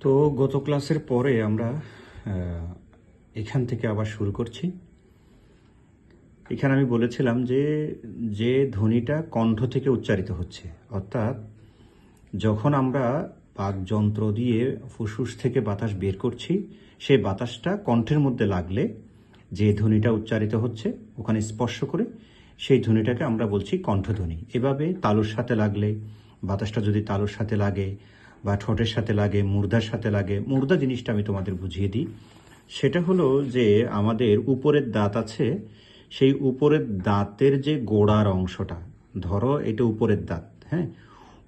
তো গত ক্লাসের পরে আমরা এখান থেকে আবার শুরু করছি। এখানে আমি বলেছিলাম যে যে ধ্বনিটা কণ্ঠ থেকে উচ্চারিত হচ্ছে, অর্থাৎ যখন আমরা বাকযন্ত্র দিয়ে ফুসফুস থেকে বাতাস বের করছি, সেই বাতাসটা কণ্ঠের মধ্যে লাগলে যে ধ্বনিটা উচ্চারিত হচ্ছে ওখানে স্পর্শ করে সেই ধ্বনিটাকে আমরা বলছি কণ্ঠধ্বনি। এভাবে তালুর সাথে লাগলে, বাতাসটা যদি তালুর সাথে লাগে বা ঠোঁটের সাথে লাগে, মুর্দার সাথে লাগে, মুর্দা জিনিসটা আমি তোমাদের বুঝিয়ে দিই। সেটা হলো যে আমাদের উপরের দাঁত আছে, সেই উপরের দাঁতের যে গোড়ার অংশটা, ধরো এটা উপরের দাঁত, হ্যাঁ,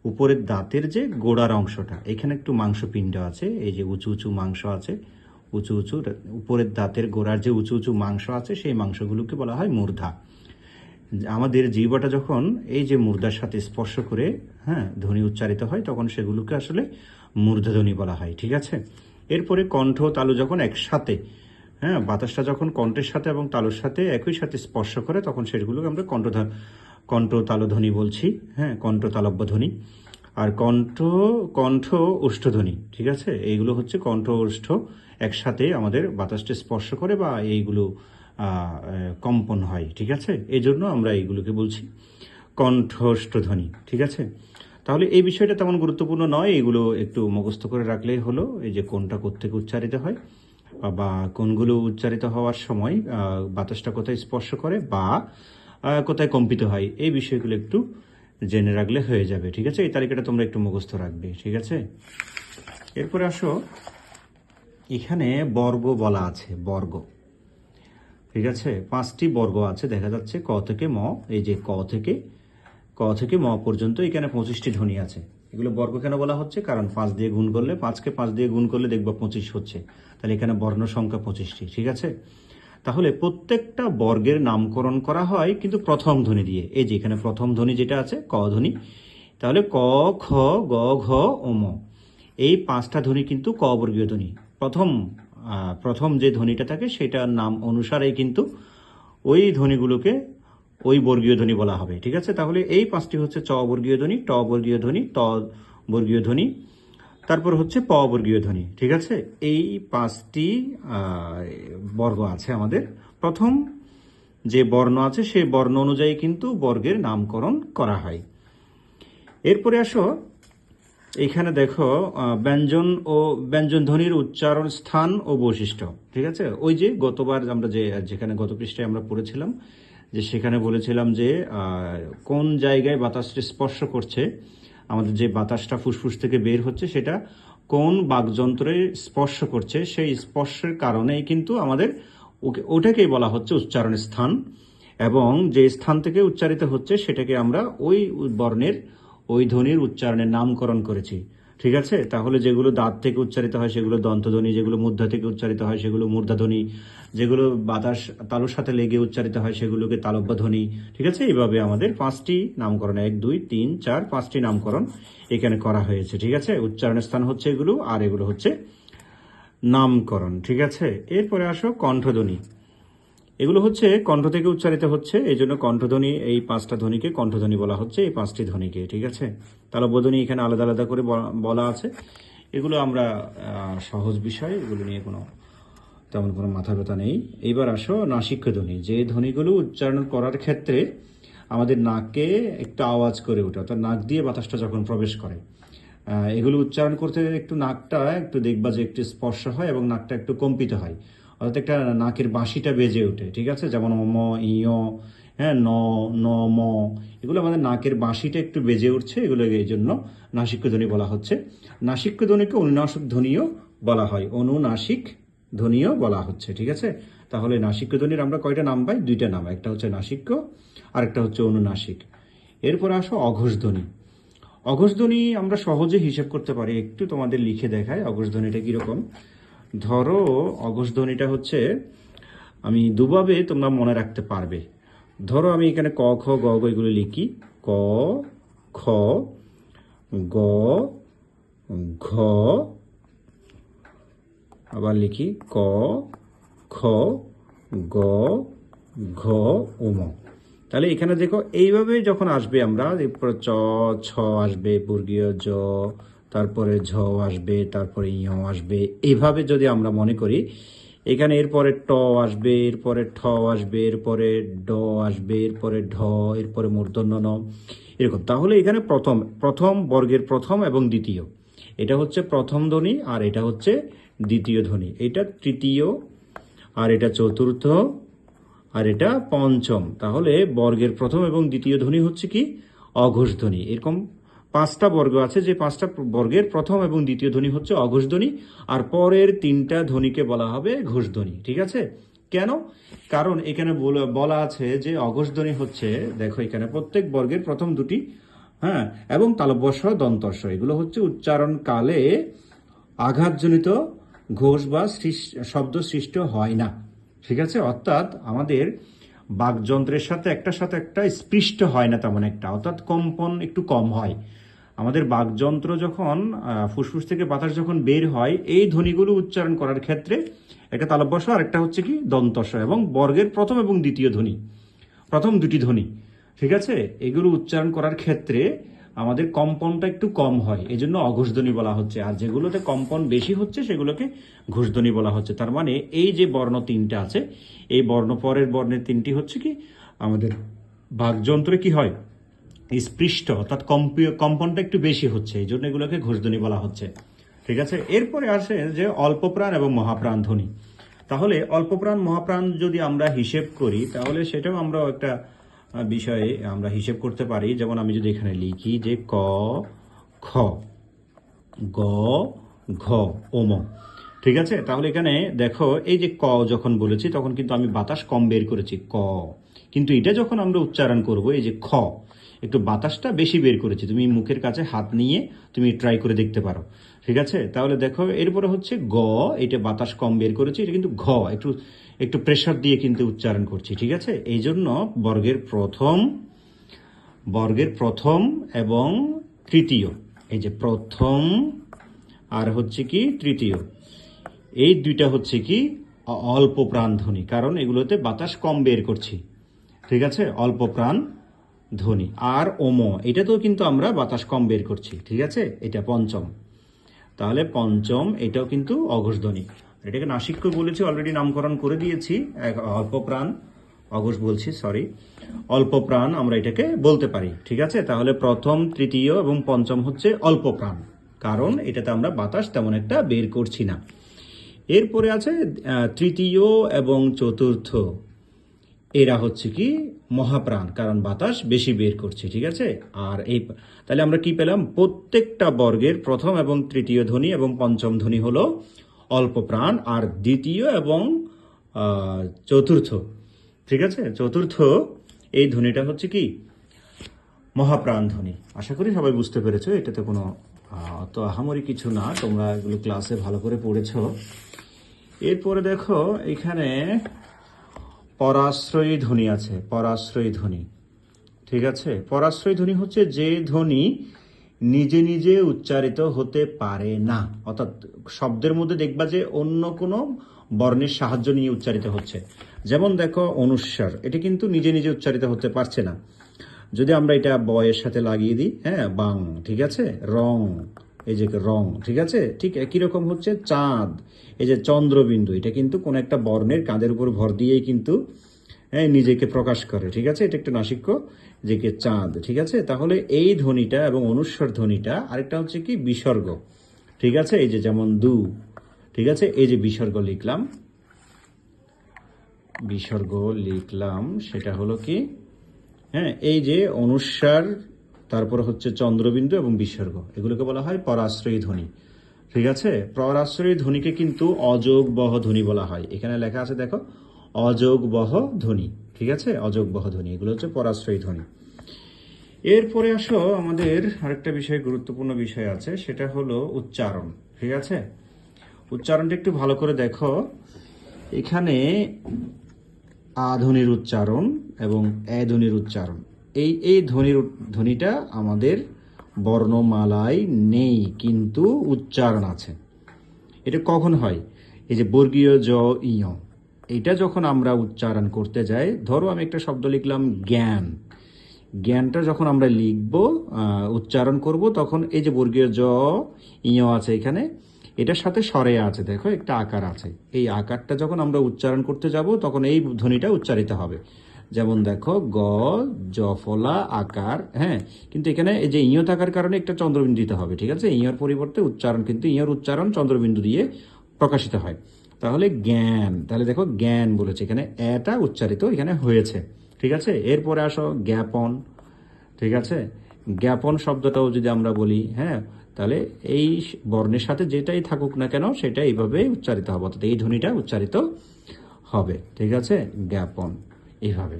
উপরের দাঁতের যে গোড়ার অংশটা, এখানে একটু মাংসপিণ্ড আছে, এই যে উঁচু উঁচু মাংস আছে, উঁচু উঁচু উপরের দাঁতের গোড়ার যে উঁচু উঁচু মাংস আছে, সেই মাংসগুলোকে বলা হয় মূর্ধা। আমাদের জিহ্বাটা যখন এই যে মুর্দার সাথে স্পর্শ করে হ্যাঁ ধ্বনি উচ্চারিত হয়, তখন সেগুলোকে আসলে মূর্ধধ্বনি বলা হয়। ঠিক আছে। এরপরে কণ্ঠ তালু যখন একসাথে, হ্যাঁ, বাতাসটা যখন কণ্ঠের সাথে এবং তালুর সাথে একই সাথে স্পর্শ করে, তখন সেগুলোকে আমরা কণ্ঠ তালুধ্বনি বলছি, হ্যাঁ, কণ্ঠ তালব্য ধ্বনি। আর কণ্ঠ ওষ্ঠধ্বনি, ঠিক আছে, এইগুলো হচ্ছে কণ্ঠ ওষ্ঠ একসাথে আমাদের বাতাসটা স্পর্শ করে বা এইগুলো কম্পন হয়। ঠিক আছে, এই জন্য আমরা এইগুলোকে বলছি কণ্ঠস্থধ্বনি। ঠিক আছে, তাহলে এই বিষয়টা তেমন গুরুত্বপূর্ণ নয়, এগুলো একটু মুখস্থ করে রাখলেই হলো। এই যে কোনটা কোত্থেকে উচ্চারিত হয় বা কোনগুলো উচ্চারিত হওয়ার সময় বাতাসটা কোথায় স্পর্শ করে বা কোথায় কম্পিত হয়, এই বিষয়গুলো একটু জেনে রাখলে হয়ে যাবে। ঠিক আছে, এই তালিকাটা তোমরা একটু মুখস্থ রাখবে। ঠিক আছে, এরপরে আসো, এখানে বর্গ বলা আছে, বর্গ। ঠিক আছে, 5টি বর্গ আছে দেখা যাচ্ছে, ক থেকে ম, এই যে ক থেকে ম পর্যন্ত এখানে 25টি ধ্বনি আছে। এগুলো বর্গ কেন বলা হচ্ছে? কারণ 5 দিয়ে গুণ করলে, 5কে 5 দিয়ে গুণ করলে দেখবো 25 হচ্ছে, তাহলে এখানে বর্ণ সংখ্যা 25টি। ঠিক আছে, তাহলে প্রত্যেকটা বর্গের নামকরণ করা হয় কিন্তু প্রথম ধ্বনি দিয়ে। এই যে এখানে প্রথম ধ্বনি যেটা আছে ক ধ্বনি, তাহলে ক, খ, গ, ঘ, ও ম, এই 5টা ধ্বনি কিন্তু ক বর্গীয় ধ্বনি। প্রথম যে ধ্বনিটা থাকে সেটার নাম অনুসারেই কিন্তু ওই ধ্বনিগুলোকে ওই বর্গীয় ধ্বনি বলা হবে। ঠিক আছে, তাহলে এই 5টি হচ্ছে চ বর্গীয় ধ্বনি, ট বর্গীয় ধ্বনি, ত বর্গীয় ধ্বনি, তারপর হচ্ছে প বর্গীয় ধ্বনি। ঠিক আছে, এই 5টি বর্গ আছে আমাদের। প্রথম যে বর্ণ আছে সেই বর্ণ অনুযায়ী কিন্তু বর্গের নামকরণ করা হয়। এরপরে আসো, এখানে দেখো ব্যঞ্জন ধ্বনির উচ্চারণ স্থান ও বৈশিষ্ট্য। ঠিক আছে, ওই যে গতবার আমরা যেখানে গত পৃষ্ঠায় আমরা পড়েছিলাম, যে সেখানে বলেছিলাম যে কোন জায়গায় বাতাসটি স্পর্শ করছে, আমাদের যে বাতাসটা ফুসফুস থেকে বের হচ্ছে সেটা কোন বাকযন্ত্রে স্পর্শ করছে, সেই স্পর্শের কারণেই কিন্তু আমাদের ওটাকেই বলা হচ্ছে উচ্চারণ স্থান, এবং যে স্থান থেকে উচ্চারিত হচ্ছে সেটাকে আমরা ওই বর্ণের ওই ধ্বনির উচ্চারণের নামকরণ করেছি। ঠিক আছে, তাহলে যেগুলো দাঁত থেকে উচ্চারিত হয় সেগুলো দন্তধ্বনি, যেগুলো মূর্ধা থেকে উচ্চারিত হয় সেগুলো মূর্ধাধ্বনি, যেগুলো বাতাস তালুর সাথে লেগে উচ্চারিত হয় সেগুলোকে তালব্য ধ্বনি। ঠিক আছে, এইভাবে আমাদের 5টি নামকরণ, 1 2 3 4 5টি নামকরণ এখানে করা হয়েছে। ঠিক আছে, উচ্চারণের স্থান হচ্ছে এগুলো, আর এগুলো হচ্ছে নামকরণ। ঠিক আছে, এরপরে আসো কণ্ঠধ্বনি। এগুলো হচ্ছে কণ্ঠ থেকে উচ্চারিত হচ্ছে, এই জন্য কণ্ঠধ্বনি, এই 5টা ধ্বনিকে কণ্ঠধ্বনি বলা হচ্ছে, এই 5টি ধ্বনিকে। ঠিক আছে, তালব্য ধ্বনি এখানে আলাদা আলাদা করে বলা আছে। এগুলো আমরা সহজ বিষয়, এগুলো নিয়ে তেমন কোনো মাথা ব্যথা নেই। এইবার আসো নাসিক্য ধ্বনি, যে ধ্বনিগুলো উচ্চারণ করার ক্ষেত্রে আমাদের নাকে একটু আওয়াজ করে ওঠে, অর্থাৎ নাক দিয়ে বাতাসটা যখন প্রবেশ করে, এগুলো উচ্চারণ করতে একটু নাকটা একটু দেখবা যে একটু স্পর্শ হয় এবং নাকটা একটু কম্পিত হয়, অর্থাৎ একটা নাকের বাঁশিটা বেজে ওঠে। ঠিক আছে, যেমন ম, ইয়, হ্যাঁ, ন, ন, ম, এগুলো আমাদের নাকের বাঁশিটা একটু বেজে উঠছে, এগুলো এই জন্য নাসিক্য ধ্বনি বলা হচ্ছে। নাসিক্য ধ্বনিকে অনুনাসিক ধ্বনিও বলা হয়, অনুনাসিক ধ্বনিও বলা হচ্ছে। ঠিক আছে, তাহলে নাসিক্য ধ্বনির আমরা কয়টা নাম পাই? 2টা নাম, একটা হচ্ছে নাসিক্য আর একটা হচ্ছে অনুনাসিক। এরপর আসো অঘোষ ধ্বনি। অঘোষ ধ্বনি আমরা সহজে হিসেব করতে পারি, একটু তোমাদের লিখে দেখায় অঘোষ ধ্বনিটা কিরকম। ধরো অঘোষ ধ্বনিটা হচ্ছে, আমি দুভাবে তোমরা মনে রাখতে পারবে। ধরো আমি এখানে ক, খ, গ, ঘ এগুলো লিখি, ক, খ, গ, ঘ, আবার লিখি ক, খ, গ, ঘ, ও ম। তাহলে এখানে দেখো এইভাবে যখন আসবে আমরা, এরপর চ, ছ আসবে বর্গীয়, জ, তারপরে ঝ আসবে, তারপরে ইয় আসবে। এইভাবে যদি আমরা মনে করি, এখানে এরপরে ট আসবে, এরপরে ঠ আসবে, এরপরে ড আসবে, এরপরে ঢ, এরপরে মূর্ধন্য ণ, এরকম। তাহলে এখানে প্রথম প্রথম বর্গের প্রথম এবং দ্বিতীয়, এটা হচ্ছে প্রথম ধ্বনি আর এটা হচ্ছে দ্বিতীয় ধ্বনি, এটা তৃতীয় আর এটা চতুর্থ আর এটা পঞ্চম। তাহলে বর্গের প্রথম এবং দ্বিতীয় ধ্বনি হচ্ছে কি অঘোষ ধ্বনি। এরকম 5টা বর্গ আছে, যে 5টা বর্গের প্রথম এবং দ্বিতীয় ধ্বনি হচ্ছে অঘোষ ধ্বনি, আর পরের 3টা ধ্বনিকে বলা হবে ঘোষ ধ্বনি। ঠিক আছে? কেন? কারণ এখানে বলা আছে যে অঘোষ ধ্বনি হচ্ছে, দেখো এখানে প্রত্যেক বর্গের প্রথম দুটি, হ্যাঁ, এবং তালব্য শ দন্তস্ব, এগুলো হচ্ছে উচ্চারণ কালে আঘাতজনিত ঘোষ বা শব্দ সৃষ্টি হয় না। ঠিক আছে? অর্থাৎ আমাদের বাকযন্ত্রের সাথে একটা স্পৃষ্ট হয় না তেমন একটা, অর্থাৎ কম্পন একটু কম হয়। আমাদের বাকযন্ত্র যখন ফুসফুস থেকে বাতাস যখন বের হয়, এই ধ্বনিগুলো উচ্চারণ করার ক্ষেত্রে একটা তালব্য শ আর একটা হচ্ছে কি দন্তস্ব, এবং বর্গের প্রথম এবং দ্বিতীয় ধ্বনি, প্রথম দুটি ধ্বনি, ঠিক আছে, এগুলো উচ্চারণ করার ক্ষেত্রে আমাদের কম্পনটা একটু কম হয়, এই জন্য অঘোষ ধ্বনি বলা হচ্ছে। আর যেগুলোতে কম্পন বেশি হচ্ছে সেগুলোকে ঘোষ ধ্বনি বলা হচ্ছে। তার মানে এই যে বর্ণ 3টা আছে, এই বর্ণ পরের বর্ণের 3টি হচ্ছে কি আমাদের বাকযন্ত্রে কি হয় স্পৃষ্ট, অর্থাৎ কম্পনটা একটু বেশি হচ্ছে, এই জন্য এগুলোকে ঘোষ ধ্বনি বলা হচ্ছে। ঠিক আছে? এরপরে আসে যে অল্পপ্রাণ এবং মহাপ্রাণ ধ্বনি। তাহলে অল্পপ্রাণ মহাপ্রাণ যদি আমরা হিসেব করি, তাহলে সেটাও আমরা একটা বিষয়ে আমরা হিসেব করতে পারি। যেমন আমি যদি এখানে লিখি যে ক, খ, গ, ঘ, ওম। ঠিক আছে? তাহলে এখানে দেখো এই যে ক যখন বলেছি তখন কিন্তু আমি বাতাস কম বের করেছি ক, কিন্তু এটা যখন আমরা উচ্চারণ করব এই যে খ, একটু বাতাসটা বেশি বের করেছি। তুমি মুখের কাছে হাত নিয়ে তুমি ট্রাই করে দেখতে পারো। ঠিক আছে? তাহলে দেখো এরপরে হচ্ছে গ, এটা বাতাস কম বের করেছি, এটা কিন্তু ঘ একটু একটু প্রেসার দিয়ে কিন্তু উচ্চারণ করছি। ঠিক আছে? এই জন্য বর্গের প্রথম এবং তৃতীয়, এই যে প্রথম আর হচ্ছে কি তৃতীয়, এই দুইটা হচ্ছে কি অল্প প্রাণ ধ্বনি, কারণ এগুলোতে বাতাস কম বের করছি। ঠিক আছে? অল্প প্রাণ ধ্বনি। আর ওম, এটাতেও কিন্তু আমরা বাতাস কম বের করছি। ঠিক আছে? এটা পঞ্চম। তাহলে পঞ্চম, এটাও কিন্তু অঘোষ ধ্বনি। এটাকে নাসিক্য বলেছি, অলরেডি নামকরণ করে দিয়েছি, অল্প প্রাণ, অঘোষ বলছি, সরি, অল্প প্রাণ আমরা এটাকে বলতে পারি। ঠিক আছে? তাহলে প্রথম, তৃতীয় এবং পঞ্চম হচ্ছে অল্প প্রাণ, কারণ এটাতে আমরা বাতাস তেমন একটা বের করছি না। এরপরে আছে তৃতীয় এবং চতুর্থ, এরা হচ্ছে কি মহাপ্রাণ, কারণ বাতাস বেশি বের করছে। ঠিক আছে? আর তাহলে আমরা কি পেলাম? প্রত্যেকটা বর্গের প্রথম এবং তৃতীয় ধ্বনি এবং পঞ্চম ধ্বনি হলো অল্প প্রাণ, আর দ্বিতীয় এবং চতুর্থ, ঠিক আছে, চতুর্থ এই ধ্বনিটা হচ্ছে কি মহাপ্রাণ ধ্বনি। আশা করি সবাই বুঝতে পেরেছো, এটাতে কোনো অত আহামরি কিছু না, তোমরা এগুলো ক্লাসে ভালো করে পড়েছো। এরপরে দেখো এখানে পরাশ্রয়ী ধ্বনি আছে, পরাশ্রয়ী ধ্বনি। ঠিক আছে? পরাশ্রয়ী ধ্বনি হচ্ছে যে ধ্বনি নিজে নিজে উচ্চারিত হতে পারে না, অর্থাৎ শব্দের মধ্যে দেখবা যে অন্য কোনো বর্ণের সাহায্য নিয়ে উচ্চারিত হচ্ছে। যেমন দেখো অনুস্বার, এটা কিন্তু নিজে নিজে উচ্চারিত হতে পারছে না। যদি আমরা এটা বয়ের সাথে লাগিয়ে দিই, হ্যাঁ, বাং, ঠিক আছে, রং, এই যে রং, ঠিক আছে, ঠিক একই রকম হচ্ছে চাঁদ, এই যে চন্দ্রবিন্দু, এটা কিন্তু কোন একটা বর্ণের কাঁধের উপর ভর দিয়েই কিন্তু নিজেকে প্রকাশ করে। ঠিক আছে? এটা একটা নাসিক্য, যে কে চাঁদ। ঠিক আছে? তাহলে এই ধ্বনিটা এবং অনুস্বার ধ্বনিটা, আরেকটা হচ্ছে কি বিসর্গ। ঠিক আছে? এই যে যেমন দু, ঠিক আছে, এই যে বিসর্গ লিখলাম, সেটা হলো কি, হ্যাঁ, এই যে অনুস্বার, তারপর হচ্ছে চন্দ্রবিন্দু এবং বিসর্গ, এগুলোকে বলা হয় পরাশ্রয়ী ধ্বনি। ঠিক আছে? পরাশ্রয়ী ধ্বনিকে কিন্তু অযোগ বহ ধ্বনি বলা হয়। এখানে লেখা আছে দেখো, অযোগ বহ ধ্বনি। ঠিক আছে? অযোগ বহ ধ্বনি, এগুলো হচ্ছে পরাশ্রয়ী ধ্বনি। এরপরে আসো, আমাদের আরেকটা বিষয়, গুরুত্বপূর্ণ বিষয় আছে, সেটা হলো উচ্চারণ। ঠিক আছে? উচ্চারণটা একটু ভালো করে দেখো, এখানে আ ধ্বনির উচ্চারণ এবং এ ধ্বনির উচ্চারণ, এই ধ্বনিটা আমাদের বর্ণমালায় নেই, কিন্তু উচ্চারণ আছে। এটা কখন হয়? এই যে বর্গীয় জ ইয়, এটা যখন আমরা উচ্চারণ করতে যাই, ধরো আমি একটা শব্দ লিখলাম জ্ঞান, জ্ঞানটা যখন আমরা লিখব, উচ্চারণ করব, তখন এই যে বর্গীয় জ ইয় আছে এখানে, এটার সাথে স্বরে আছে, দেখো একটা আকার আছে, এই আকারটা যখন আমরা উচ্চারণ করতে যাব তখন এই ধ্বনিটা উচ্চারিত হবে। যেমন দেখো গ জফলা আকার, হ্যাঁ, কিন্তু এখানে এই যে ইয় থাকার কারণে একটা চন্দ্রবিন্দু দিতে হবে, ঠিক আছে? ইয়র পরিবর্তে উচ্চারণ, কিন্তু ইয়র উচ্চারণ চন্দ্রবিন্দু দিয়ে প্রকাশিত হয়। তাহলে জ্ঞান, তাহলে দেখো জ্ঞান বলেছে, এখানে এটা উচ্চারিত এখানে হয়েছে, ঠিক আছে? এরপরে আসো জ্ঞাপন, ঠিক আছে? জ্ঞাপন শব্দটাও যদি আমরা বলি, হ্যাঁ, তাহলে এই বর্ণের সাথে যেটাই থাকুক না কেন সেটা এইভাবে উচ্চারিত হবে, অর্থাৎ এই ধ্বনিটা উচ্চারিত হবে, ঠিক আছে? জ্ঞাপন, এইভাবে।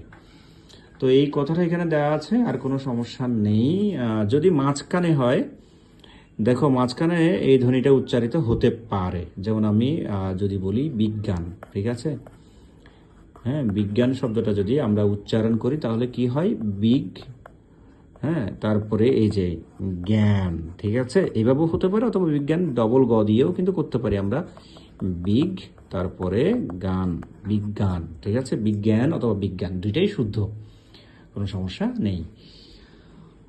তো এই কথাটা এখানে দেওয়া আছে, আর কোনো সমস্যা নেই। যদি মাঝখানে হয়, দেখো মাঝখানে এই ধ্বনিটা উচ্চারিত হতে পারে, যেমন আমি যদি বলি বিজ্ঞান, ঠিক আছে? হ্যাঁ, বিজ্ঞান শব্দটা যদি আমরা উচ্চারণ করি তাহলে কি হয়, বিগ, হ্যাঁ, তারপরে এই যে জ্ঞান, ঠিক আছে? এইভাবেও হতে পারে, অথবা বিজ্ঞান ডবল গ দিয়েও কিন্তু করতে পারি আমরা, বিগ তারপরে গান, বিজ্ঞান, ঠিক আছে? বিজ্ঞান অথবা বিজ্ঞান দুইটাই শুদ্ধ, কোনো সমস্যা নেই।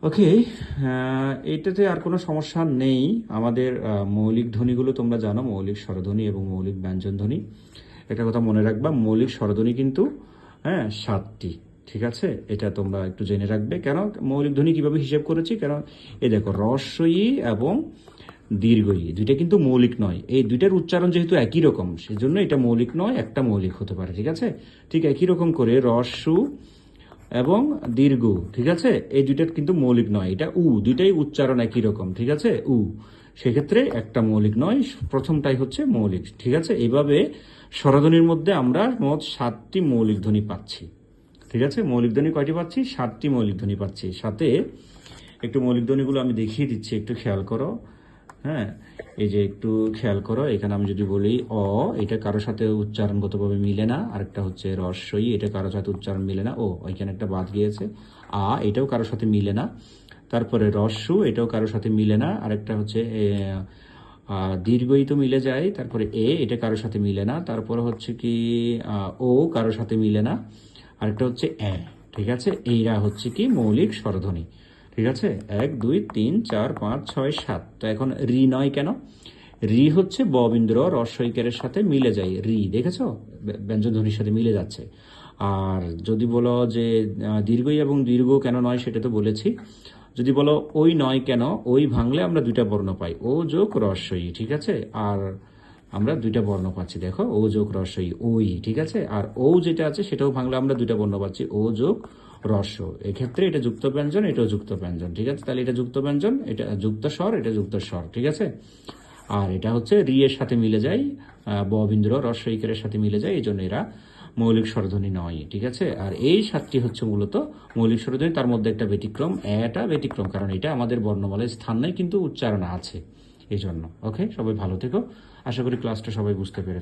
ওকে, এইটাতে আর কোনো সমস্যা নেই। আমাদের মৌলিক ধ্বনিগুলো তোমরা জানো, মৌলিক স্বরধ্বনি এবং মৌলিক ব্যঞ্জন ধ্বনি। একটা কথা মনে রাখবা, মৌলিক স্বরধ্বনি কিন্তু, হ্যাঁ, 7টি, ঠিক আছে? এটা তোমরা একটু জেনে রাখবে। কেন মৌলিক ধ্বনি কিভাবে হিসেব করেছি, কারণ এই দেখো রস্বই এবং দীর্ঘই দুইটা কিন্তু মৌলিক নয়, এই দুইটার উচ্চারণ যেহেতু একই রকম সেজন্য এটা মৌলিক নয়, একটা মৌলিক হতে পারে, ঠিক আছে? ঠিক একই রকম করে রস্যু এবং দীর্ঘ, ঠিক আছে, এই দুইটার কিন্তু মৌলিক নয়, এটা দুইটাই উচ্চারণ একই রকম, ঠিক আছে? সেক্ষেত্রে একটা মৌলিক নয়, প্রথমটাই হচ্ছে মৌলিক, ঠিক আছে? এইভাবে স্বরধ্বনির মধ্যে আমরা মোট 7টি মৌলিক ধ্বনি পাচ্ছি, ঠিক আছে? মৌলিক ধ্বনি কয়টি পাচ্ছি? 7টি মৌলিক ধ্বনি পাচ্ছি। সাথে একটু মৌলিক ধ্বনিগুলো আমি দেখিয়ে দিচ্ছি, একটু খেয়াল করো। হ্যাঁ, এই যে একটু খেয়াল করো, এখানে আমি যদি বলি এটা কারোর সাথে উচ্চারণগতভাবে মিলে না, আরেকটা হচ্ছে রস্বই, এটা কারোর সাথে উচ্চারণ মিলে না, ওইখানে একটা বাদ গিয়েছে। এটাও কারোর সাথে মিলে না। তারপরে রস্যু, এটাও কারোর সাথে মিলে না। আরেকটা হচ্ছে দীর্ঘই তো মিলে যায়। তারপরে এটা কারোর সাথে মিলে না। তারপরে হচ্ছে কি কারোর সাথে মিলে না। আরেকটা হচ্ছে ঠিক আছে? এইরা হচ্ছে কি মৌলিক স্বরধ্বনি, ঠিক আছে? 1 2 3 4 5 6 7। তো এখন রি নয় কেন? রি হচ্ছে ব বিন্দুর রস্বইকারের সাথে মিলে যায়, রি, দেখেছো? ব্যঞ্জন ধ্বনির সাথে মিলে যাচ্ছে। আর যদি বলো যে দীর্ঘই এবং দীর্ঘ কেন নয়, সেটা তো বলেছি। যদি বলো ওই নয় কেন, ওই ভাঙলে আমরা দুইটা বর্ণ পাই, ও যোগ রস্বই, ঠিক আছে? আর আমরা দুইটা বর্ণ পাচ্ছি, দেখো, ও যোগ রস্বই, ওই, ঠিক আছে? আর যেটা আছে সেটাও ভাঙলে আমরা দুইটা বর্ণ পাচ্ছি, ও যোগ রস্য। এক্ষেত্রে এটা যুক্ত ব্যঞ্জন, এটাও যুক্ত ব্যঞ্জন, ঠিক আছে? তাহলে এটা যুক্ত ব্যঞ্জন, এটা যুক্ত স্বর, এটা যুক্ত স্বর, ঠিক আছে? আর এটা হচ্ছে রি এর সাথে মিলে যায়, ব বিন্দুর রস্বইকারের সাথে মিলে যায়, এই জন্য এরা মৌলিক স্বরধ্বনি নয়, ঠিক আছে? আর এই 7টি হচ্ছে মূলত মৌলিক স্বরধ্বনি। তার মধ্যে একটা ব্যতিক্রম, এটা ব্যতিক্রম, কারণ এটা আমাদের বর্ণমালায় স্থান নেই কিন্তু উচ্চারণ আছে, এই জন্য। ওকে, সবাই ভালো থেকো। আশা করি ক্লাসটা সবাই বুঝতে পেরেছো।